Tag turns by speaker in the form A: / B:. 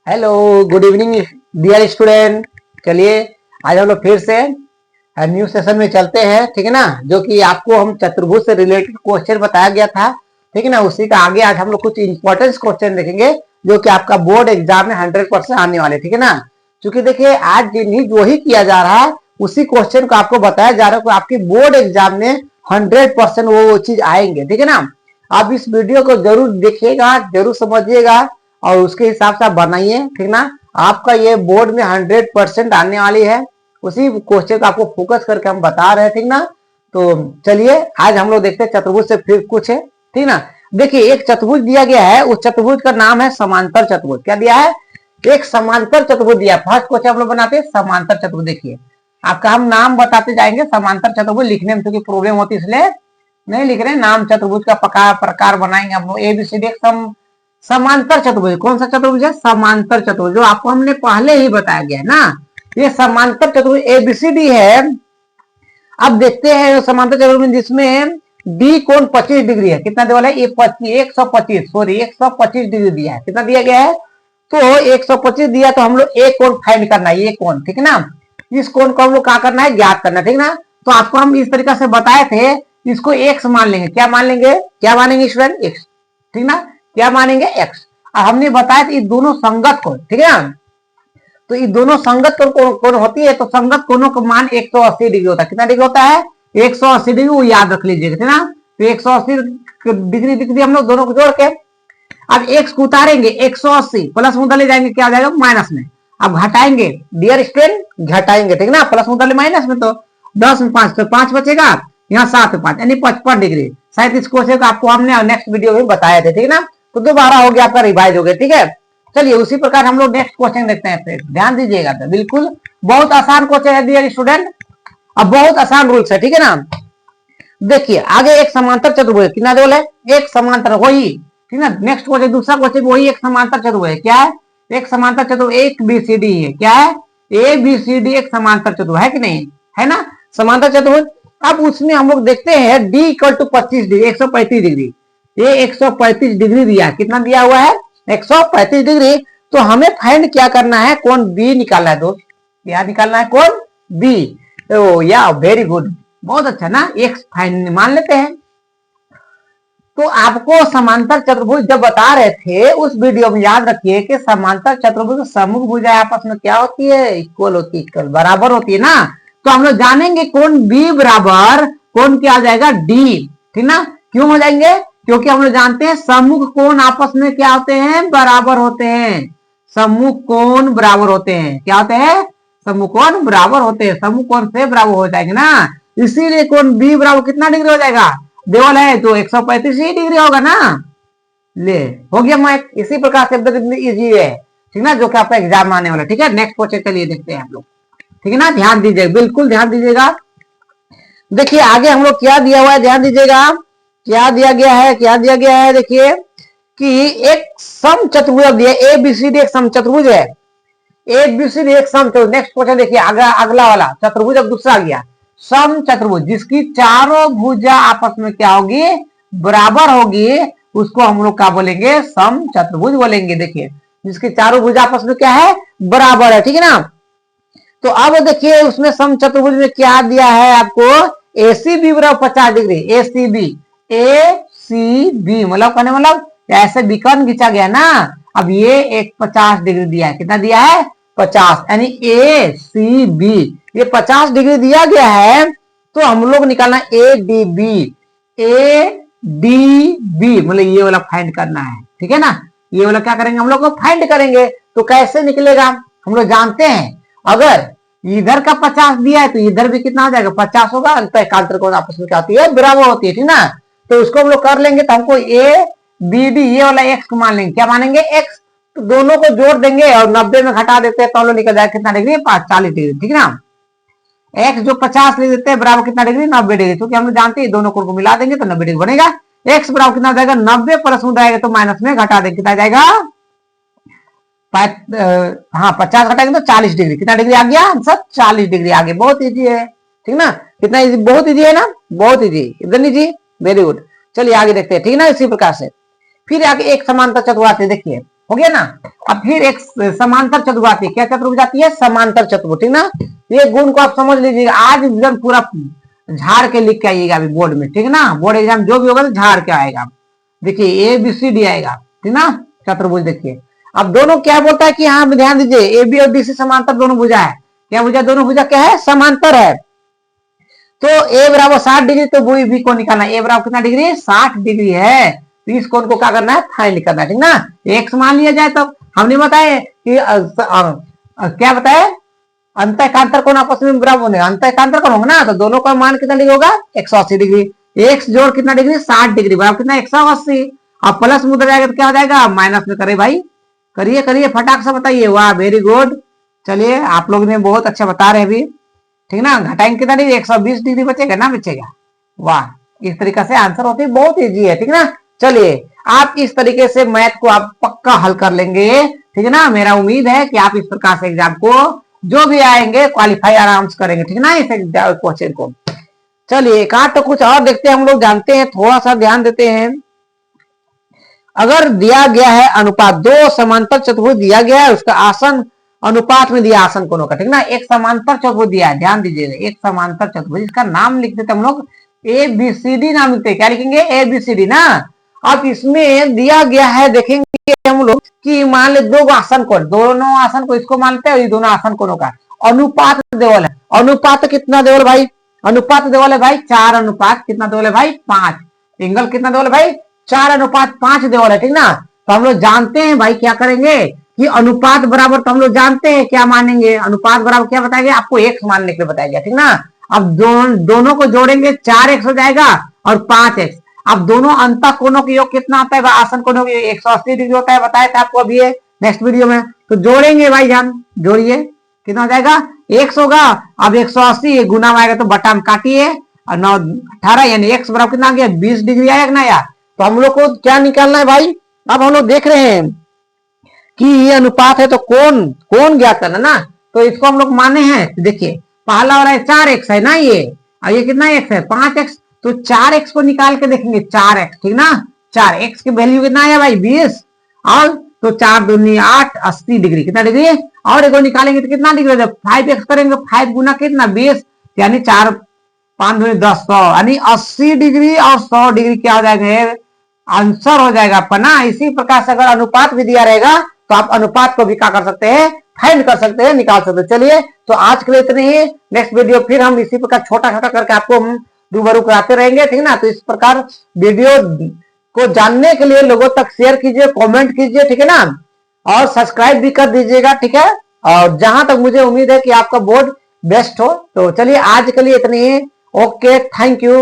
A: Hello, good evening dear student. चलिए आज हम लोग फिर से न्यू सेशन में चलते हैं, ठीक है ना। जो कि आपको हम चतुर्भुज से रिलेटेड क्वेश्चन बताया गया था, ठीक है ना। उसी का आगे आज हम लोग कुछ इंपॉर्टेंट क्वेश्चन देखेंगे जो कि आपका बोर्ड एग्जाम में 100% आने वाले, ठीक है ना। क्योंकि देखिए आज जो ही किया जा रहा है उसी क्वेश्चन को आपको बताया जा रहा है कि आपकी बोर्ड एग्जाम में 100% वो चीज आएंगे, ठीक है ना। आप इस वीडियो को जरूर देखिएगा, जरूर समझिएगा और उसके हिसाब से आप बनाइए, ठीक ना। आपका ये बोर्ड में 100% आने वाली है, उसी क्वेश्चन को आपको फोकस करके हम बता रहे हैं, ठीक ना। तो चलिए आज हम लोग देखते हैं चतुर्भुज से फिर कुछ है, ठीक ना। देखिए एक चतुर्भुज दिया गया है, उस चतुर्भुज का नाम है समांतर चतुर्भुज। क्या दिया है? एक समांतर चतुर्भुज दिया। फर्स्ट क्वेश्चन हम लोग बनाते हैं समांतर चतुर्भुज। देखिए आपका हम नाम बताते जाएंगे, समांतर चतुर्भुज लिखने में क्योंकि प्रॉब्लम होती है इसलिए नहीं लिख रहे। नाम चतुर्भुज का प्रकार बनाएंगे हम लोग ABCD। समांतर चतुर्भुज कौन सा चतुर्भुज है? समांतर चतुर्भुज, जो आपको हमने पहले ही बताया गया है ना। ये समांतर चतुर्भुज ABCD है। अब देखते हैं समांतर चतुर्भुज जिसमें डी कोण 25 डिग्री है। कितना दिया है? ये 125 डिग्री दिया है। कितना दिया गया है? तो 125 दिया तो हम लोग एक कोण फाइंड करना है, ये कोण, ठीक है ना। इस कोण को हम लोग क्या करना है? ज्ञात करना, ठीक ना। तो आपको हम इस तरीके से बताए थे, इसको एक्स मान लेंगे। क्या मान लेंगे? क्या मानेंगे स्टूडेंट? एक्स, ठीक ना। क्या मानेंगे? एक्स। और हमने बताया था ये दोनों संगत कोण, ठीक है ना। तो ये दोनों संगत कोण होती है, तो संगत कोणों का मान 180 डिग्री होता है। कितना डिग्री होता है? 180 डिग्री, वो याद रख लीजिएगा, ठीक ना। तो 180 डिग्री हम लोग दोनों को जोड़ के अब एक्स को उतारेंगे, 180 प्लस में ले जाएंगे, क्या आ जाएगा? माइनस में। अब घटाएंगे डियर स्टूडेंट, घटाएंगे, ठीक ना। प्लस में माइनस में, तो 10 में 5 तो 5 बचेगा, यहाँ 7 में 5 यानी 55 डिग्री। शायद इस क्वेश्चन को आपको हमने नेक्स्ट वीडियो में बताया थे, ठीक ना। तो दोबारा हो गया, आपका रिवाइज हो गया, ठीक है। चलिए उसी प्रकार हम लोग नेक्स्ट क्वेश्चन देखते हैं। फिर ध्यान दीजिएगा, तो बिल्कुल बहुत आसान क्वेश्चन है डियर स्टूडेंट। अब बहुत आसान रूल्स है, ठीक है ना। देखिए आगे एक समांतर चतुर्भुज, कितना रोल है? एक समांतर, वही, ठीक है। नेक्स्ट क्वेश्चन, दूसरा क्वेश्चन वही एक समांतर चतुर्भुज है। क्या है? एक समांतर चतुर्भुज, एक BCD है। क्या है? ABCD एक समांतर चतुर्भुज है कि नहीं है ना, समांतर चतुर्भुज। अब उसमें हम लोग देखते हैं D = 25 डिग्री, 135 डिग्री। ये 135 डिग्री दिया, कितना दिया हुआ है? 135 डिग्री। तो हमें फाइंड क्या करना है? कोण B निकालना है दोस्त। क्या निकालना है? कोण B। ओ या वेरी गुड, बहुत अच्छा ना। एक्स फाइंड मान लेते हैं। तो आपको समांतर चतुर्भुज जब बता रहे थे उस वीडियो में याद रखिए कि समांतर चतुर्भुज सम्मुख भुजाएं आपस में क्या होती है? इक्वल होती है, इक्वल बराबर होती है ना। तो हम लोग जानेंगे कोण B बराबर कोण क्या आ जाएगा? D, ठीक ना। क्यों हो जाएंगे? क्योंकि हम लोग जानते हैं सम्मुख कोण आपस में क्या होते हैं? बराबर होते हैं। सम्मुख कोण बराबर होते हैं। क्या होते हैं? सम्मुख कोण बराबर होते हैं। सम्मुख कोण से बराबर हो जाएंगे ना, इसीलिए कोण B बराबर कितना डिग्री हो जाएगा? देवल है तो 135 डिग्री होगा ना। ले हो गया मैं, इसी प्रकार से कितनी इजी है, ठीक ना, जो कि आपका एग्जाम आने वाला, ठीक है। नेक्स्ट क्वेश्चन चलिए देखते हैं हम लोग, ठीक है ना। ध्यान दीजिएगा, बिल्कुल ध्यान दीजिएगा। देखिए आगे हम लोग क्या दिया हुआ है, ध्यान दीजिएगा। क्या दिया गया है? क्या दिया गया है? देखिए कि एक सम चतुर्भुज दिया, ABCD एक सम चतुर्भुज है। ABCD एक सम चतुर्भुज। नेक्स्ट क्वेश्चन देखिए, अगला वाला चतुर्भुज अब दूसरा गया, सम चतुर्भुज जिसकी चारों भुजा आपस में क्या होगी? बराबर होगी, उसको हम लोग क्या बोलेंगे? सम चतुर्भुज बोलेंगे। देखिए जिसकी चारों भुजा आपस में क्या है? बराबर है, ठीक है ना। तो अब देखिए उसमें सम चतुर्भुज में क्या दिया है आपको? ACB बराबर 50 डिग्री। ACB मतलब कहने मतलब ऐसे विकर्ण खींचा गया ना। अब ये एक 50 डिग्री दिया है। कितना दिया है? 50, यानी ACB ये 50 डिग्री दिया गया है। तो हम लोग निकालना ADB। ADB मतलब ये वाला फाइंड करना है, ठीक है ना। ये वाला क्या करेंगे? हम लोग को फाइंड करेंगे। तो कैसे निकलेगा? हम लोग जानते हैं, अगर इधर का 50 दिया है तो इधर भी कितना हो जाएगा? 50 होगा। एकांतर कोण आपस में क्या होती है? बराबर होती है, ठीक ना। तो उसको हम लोग कर लेंगे, तो हमको ABD ये वाला एक्स को मान लेंगे। क्या मानेंगे? एक्स। तो दोनों को जोड़ देंगे और 90 में घटा देते हैं तो हम लोग निकल जाएगा कितना डिग्री? 40 डिग्री, ठीक है ना। एक्स जो 50 ले देते हैं बराबर कितना डिग्री? 90 डिग्री। क्योंकि हम लोग जानते हैं दोनों कोण को मिला देंगे तो 90 डिग्री बनेगा। एक्स बराबर कितना हो जाएगा? 90 प्लस में जाएगा तो माइनस में घटा देंगे, कितना जाएगा? हाँ 50 घटाएंगे तो 40 डिग्री। कितना डिग्री आ गया आंसर? 40 डिग्री आ गया। बहुत इजी है, ठीक ना। कितना इजी? बहुत इजी है ना, बहुत इजी, इधर लीजिए, वेरी गुड। चलिए आगे देखते हैं, ठीक ना। इसी प्रकार से फिर आगे एक समांतर चतुर्भुज आते, देखिए हो गया ना। अब फिर एक समांतर चतुर्भुज आती है, क्या चतुर्भुज आती है? समांतर चतुर्भुज, ठीक ना। ये गुण को आप समझ लीजिएगा, आज एकदम पूरा झाड़ के लिख के आइएगा अभी बोर्ड में, ठीक ना। बोर्ड एग्जाम जो भी होगा तो झाड़ के आएगा। देखिए ए बी सी डी आएगा, ठीक ना, चतुर्भुज। देखिए अब दोनों क्या बोलता है कि यहाँ ध्यान दीजिए, ए बी और डी सी समांतर दोनों भुजा है। क्या भुजा? दोनों भुजा क्या है? समांतर है। तो ए बराबर 60 डिग्री, तो वही भी को निकालना है। ए बराबर कितना डिग्री? 60 डिग्री है। तो इस कोण को क्या करना है? फाइंड करना है, ठीक ना। एक्स मान लिया जाए, तब हमने बताए कि क्या बताए? अंतःकांतर कोण आपस में बराबर होंगे, अंतःकांतर कोण होगा ना, तो दोनों का मान कितना डिग्री होगा? 180 डिग्री। एक्स जोड़ कितना डिग्री? 60 डिग्री, बराबर कितना? 180। अब प्लस में उधर जाएगा तो क्या हो जाएगा? माइनस में। करे भाई, करिए करिए फटाक से बताइए। वाह, वेरी गुड। चलिए आप लोग ने बहुत अच्छा बता रहे अभी, ठीक ना। घटाएंगे कितना डिग्री? 120 डिग्री बचेगा ना, बचेगा। वाह, इस तरीके से आंसर होती है, बहुत इजी है, ठीक ना। चलिए आप इस तरीके से मैथ को आप पक्का हल कर लेंगे, ठीक है ना। मेरा उम्मीद है कि आप इस प्रकार से एग्जाम को जो भी आएंगे क्वालिफाई आराम से करेंगे, ठीक ना, इस क्वेश्चन को। चलिए एक आध तो कुछ और देखते हैं, हम लोग जानते हैं, थोड़ा सा ध्यान देते हैं। अगर दिया गया है अनुपात, दो समांतर चतुर्भुज दिया गया है, उसका आसन अनुपात में दिया आसन कोणों का, ठीक ना। एक समांतर चतुर्भुज दिया है, ध्यान दीजिएगा, एक समांतर चतुर्भुज, इसका नाम लिख देते हम लोग ए बी सी डी नाम लिखते हैं। क्या लिखेंगे? ए बी सी डी ना। अब इसमें दिया गया है, देखेंगे हम लोग कि मान ले दो आसन कोण, दोनों आसन को इसको मानते हैं, दोनों आसन कोणों का अनुपात देवल है। अनुपात कितना देवल भाई? अनुपात देवल है भाई 4 अनुपात कितना देवल है भाई? 5। एंगल कितना देवल है भाई? 4:5 देवल है, ठीक ना। तो हम लोग जानते हैं भाई, क्या करेंगे कि अनुपात बराबर, तो हम लोग जानते हैं क्या मानेंगे, अनुपात बराबर क्या बताएंगे? आपको एक्स मानने के लिए बताएगा, ठीक ना। अब दोनों को जोड़ेंगे, 4x हो जाएगा और 5x। अब दोनों अंतः कोणों के योग कितना आता है? आसन कोणों के 180 डिग्री होता है, बताया था आपको अभी नेक्स्ट वीडियो में। तो जोड़ेंगे भाई जान, जोड़िए, कितना हो जाएगा? x होगा। अब 180 गुना आएगा तो बटा में काटिए, और 9 18 यानी x बराबर कितना आ गया? 20 डिग्री आएगा ना यार। तो हम लोग को क्या निकालना है भाई? अब हम लोग देख रहे हैं कि ये अनुपात है, तो कौन ज्ञात करना ना। तो इसको हम लोग माने हैं, देखिए पहला वाला 4x है ना ये, और ये कितना x है? 5x। तो 4x को निकाल के देखेंगे, 4x, ठीक ना। 4x की वैल्यू कितना है भाई? 20। और तो 4 दूनी 8, 80 डिग्री, कितना डिग्री? और एक निकालेंगे तो कितना डिग्री? 5x करेंगे, 5 गुना कितना? 20, यानी 4 5 दूनी 10, 100, यानी 80 डिग्री और 100 डिग्री क्या हो जाएगा? आंसर हो जाएगा आपका ना। इसी प्रकार से अगर अनुपात भी दिया रहेगा तो आप अनुपात को भी क्या कर सकते हैं? फाइंड कर सकते हैं, निकाल सकते हैं। चलिए तो आज के लिए इतने ही। नेक्स्ट वीडियो फिर हम इसी प्रकार छोटा छोटा करके आपको रूबरू कराते रहेंगे, ठीक ना। तो इस प्रकार वीडियो को जानने के लिए लोगों तक शेयर कीजिए, कमेंट कीजिए, ठीक है ना, और सब्सक्राइब भी कर दीजिएगा, ठीक है। और जहां तक मुझे उम्मीद है कि आपका बोर्ड बेस्ट हो। तो चलिए आज के लिए इतनी ही। Okay, thank you.